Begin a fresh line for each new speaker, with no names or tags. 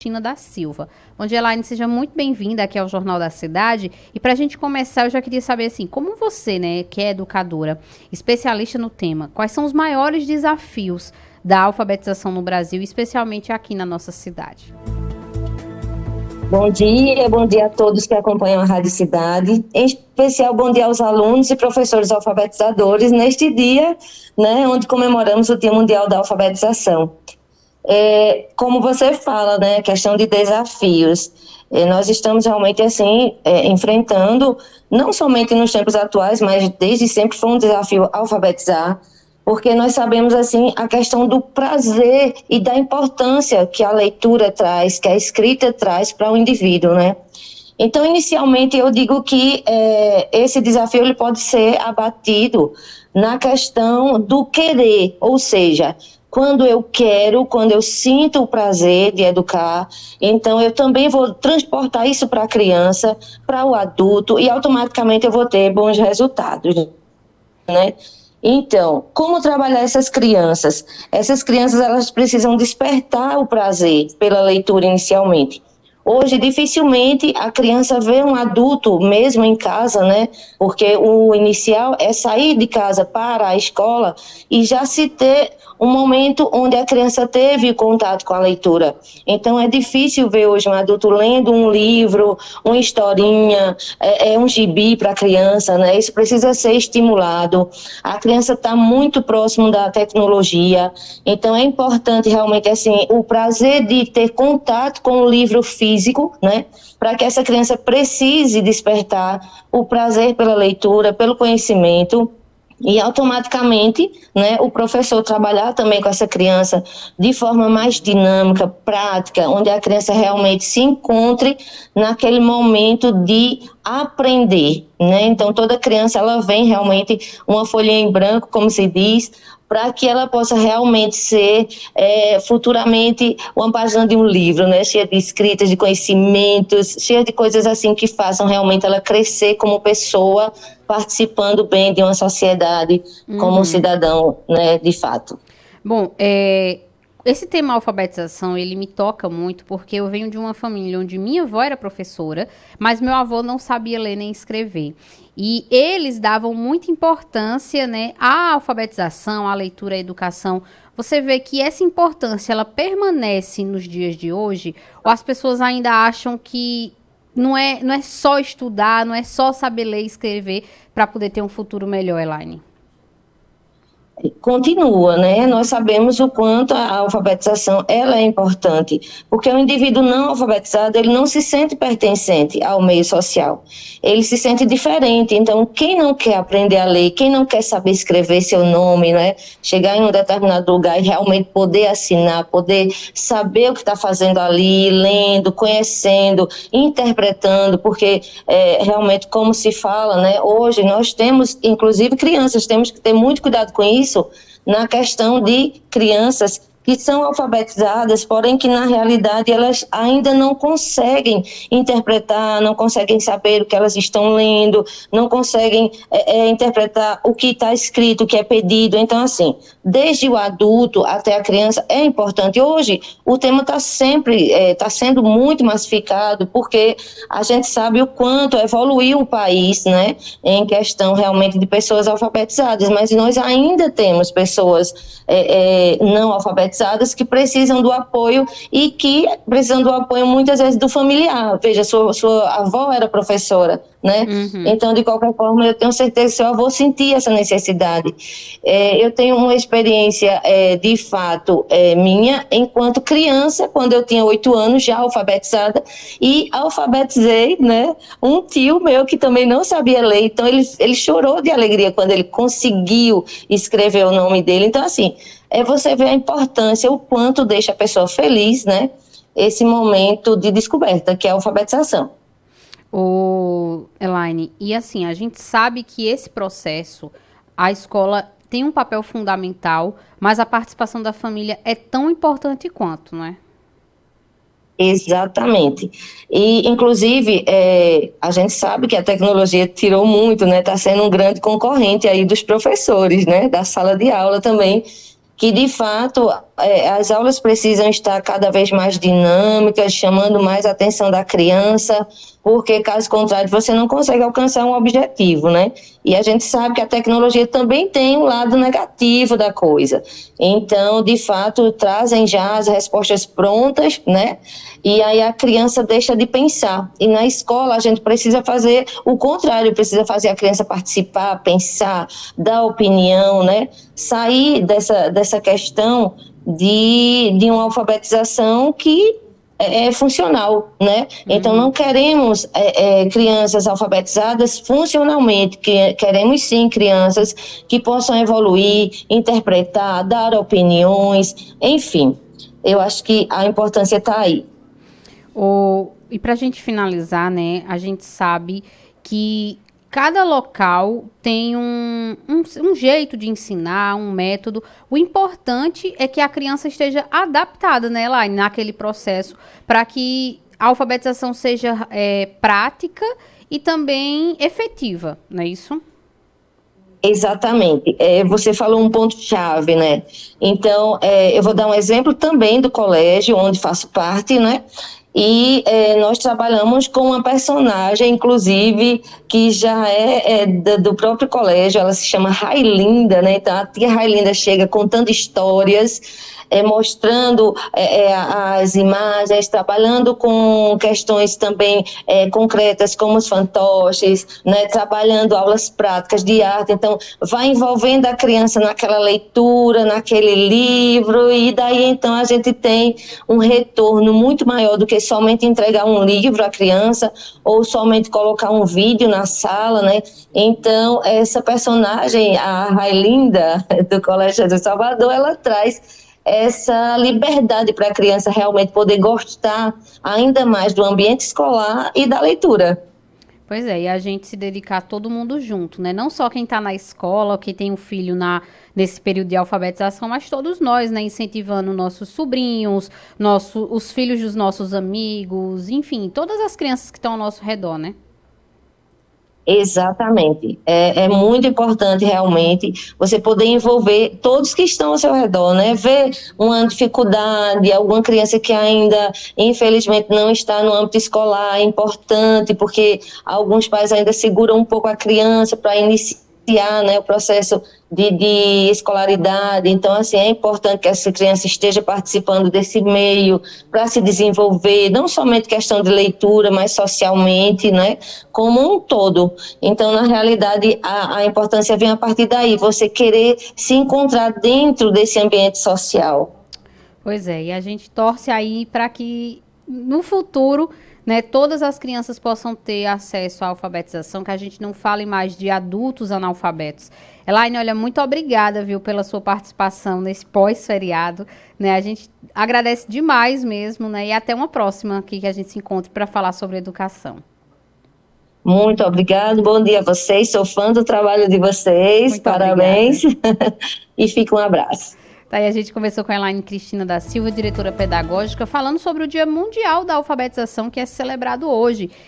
Cristina da Silva. Bom dia, Elaine, seja muito bem-vinda aqui ao Jornal da Cidade. E para a gente começar, eu já queria saber, assim, como você, né, que é educadora, especialista no tema, quais são os maiores desafios da alfabetização no Brasil, especialmente aqui na nossa cidade?
Bom dia a todos que acompanham a Rádio Cidade, em especial bom dia aos alunos e professores alfabetizadores neste dia, né, onde comemoramos o Dia Mundial da Alfabetização. Como você fala, né, questão de desafios, nós estamos realmente assim, enfrentando, não somente nos tempos atuais, mas desde sempre foi um desafio alfabetizar, porque nós sabemos assim a questão do prazer e da importância que a leitura traz, que a escrita traz para o indivíduo, né? Então, inicialmente, eu digo que esse desafio ele pode ser abatido na questão do querer, ou seja, quando eu quero, quando eu sinto o prazer de educar, então eu também vou transportar isso para a criança, para o adulto, e automaticamente eu vou ter bons resultados, né? Então, como trabalhar essas crianças? Essas crianças, elas precisam despertar o prazer pela leitura inicialmente. Hoje, dificilmente a criança vê um adulto, mesmo em casa, né? Porque o inicial é sair de casa para a escola e já se ter um momento onde a criança teve contato com a leitura. Então, é difícil ver hoje um adulto lendo um livro, uma historinha, um gibi para a criança, né? Isso precisa ser estimulado. A criança está muito próximo da tecnologia, então é importante realmente, assim, o prazer de ter contato com o livro físico, né? Para que essa criança precise despertar o prazer pela leitura, pelo conhecimento, e automaticamente, né, o professor trabalhar também com essa criança de forma mais dinâmica, prática, onde a criança realmente se encontre naquele momento de aprender, né? Então toda criança ela vem realmente uma folhinha em branco, como se diz, para que ela possa realmente ser futuramente uma página de um livro, né, cheia de escritas, de conhecimentos, cheia de coisas assim que façam realmente ela crescer como pessoa, participando bem de uma sociedade como um cidadão, né, de fato.
Bom, esse tema alfabetização, ele me toca muito porque eu venho de uma família onde minha avó era professora, mas meu avô não sabia ler nem escrever. E eles davam muita importância, né, à alfabetização, à leitura, à educação. Você vê que essa importância, ela permanece nos dias de hoje, ou as pessoas ainda acham que não é só estudar, não é só saber ler e escrever para poder ter um futuro melhor, Elaine?
Continua, né? Nós sabemos o quanto a alfabetização ela é importante, porque o indivíduo não alfabetizado, ele não se sente pertencente ao meio social, ele se sente diferente. Então, quem não quer aprender a ler, quem não quer saber escrever seu nome, né? Chegar em um determinado lugar e realmente poder assinar, poder saber o que está fazendo ali, lendo, conhecendo, interpretando, porque realmente, como se fala, né? Hoje nós temos, inclusive crianças, temos que ter muito cuidado com isso, na questão de crianças que são alfabetizadas, porém que na realidade elas ainda não conseguem interpretar, não conseguem saber o que elas estão lendo, não conseguem interpretar o que está escrito, o que é pedido. Então, assim, desde o adulto até a criança é importante. Hoje o tema está sempre, está sendo muito massificado, porque a gente sabe o quanto evoluiu o país, né, em questão realmente de pessoas alfabetizadas, mas nós ainda temos pessoas não alfabetizadas que precisam do apoio e que precisam do apoio muitas vezes do familiar. Veja, sua avó era professora, né? Então, de qualquer forma, eu tenho certeza que seu avô sentia essa necessidade. Eu tenho uma experiência, de fato, minha, enquanto criança, quando eu tinha 8 anos, já alfabetizada, e alfabetizei, né, um tio meu que também não sabia ler, então ele chorou de alegria quando ele conseguiu escrever o nome dele. Então, assim, você vê a importância, o quanto deixa a pessoa feliz, né, esse momento de descoberta, que é a alfabetização.
Elaine, e assim, a gente sabe que esse processo, a escola tem um papel fundamental, mas a participação da família é tão importante quanto, não é?
Exatamente. E, inclusive, a gente sabe que a tecnologia tirou muito, né? Está sendo um grande concorrente aí dos professores, né? Da sala de aula também, que, de fato, as aulas precisam estar cada vez mais dinâmicas, chamando mais a atenção da criança, porque, caso contrário, você não consegue alcançar um objetivo, né? E a gente sabe que a tecnologia também tem um lado negativo da coisa. Então, de fato, trazem já as respostas prontas, né? E aí a criança deixa de pensar. E na escola a gente precisa fazer o contrário, precisa fazer a criança participar, pensar, dar opinião, né? Sair dessa questão de uma alfabetização que é funcional, né? Então, não queremos crianças alfabetizadas funcionalmente, queremos sim crianças que possam evoluir, interpretar, dar opiniões, enfim. Eu acho que a importância está aí.
E para a gente finalizar, né, a gente sabe que cada local tem um jeito de ensinar, um método. O importante é que a criança esteja adaptada, né, Elaine, naquele processo, para que a alfabetização seja prática e também efetiva, não é isso?
Exatamente. Você falou um ponto-chave, né? Então, eu vou dar um exemplo também do colégio, onde faço parte, né? E nós trabalhamos com uma personagem, inclusive, que já do próprio colégio, ela se chama Railinda, né? Então, a tia Railinda chega contando histórias, mostrando as imagens, trabalhando com questões também concretas, como os fantoches, né? Trabalhando aulas práticas de arte. Então, vai envolvendo a criança naquela leitura, naquele livro, e daí, então, a gente tem um retorno muito maior do que somente entregar um livro à criança ou somente colocar um vídeo na sala, né? Então, essa personagem, a Railinda, do Colégio de Salvador, ela traz essa liberdade para a criança realmente poder gostar ainda mais do ambiente escolar e da leitura.
Pois é, e a gente se dedicar todo mundo junto, né? Não só quem está na escola, quem tem um filho nesse período de alfabetização, mas todos nós, né? Incentivando nossos sobrinhos, os filhos dos nossos amigos, enfim, todas as crianças que estão ao nosso redor, né?
Exatamente. É muito importante, realmente, você poder envolver todos que estão ao seu redor, né? Ver uma dificuldade, alguma criança que ainda, infelizmente, não está no âmbito escolar, é importante, porque alguns pais ainda seguram um pouco a criança para iniciar, né, o processo de escolaridade. Então, assim, é importante que essa criança esteja participando desse meio para se desenvolver, não somente questão de leitura, mas socialmente, né, como um todo. Então, na realidade, a importância vem a partir daí, você querer se encontrar dentro desse ambiente social.
Pois é, e a gente torce aí para que no futuro, né, todas as crianças possam ter acesso à alfabetização, que a gente não fale mais de adultos analfabetos. Elaine, olha, muito obrigada, viu, pela sua participação nesse pós-feriado, né, a gente agradece demais mesmo, né, e até uma próxima aqui que a gente se encontre para falar sobre educação.
Muito obrigado, bom dia a vocês, sou fã do trabalho de vocês,
muito
parabéns, e fica um abraço.
Tá, aí a gente conversou com a Elaine Cristina da Silva, diretora pedagógica, falando sobre o Dia Mundial da Alfabetização, que é celebrado hoje.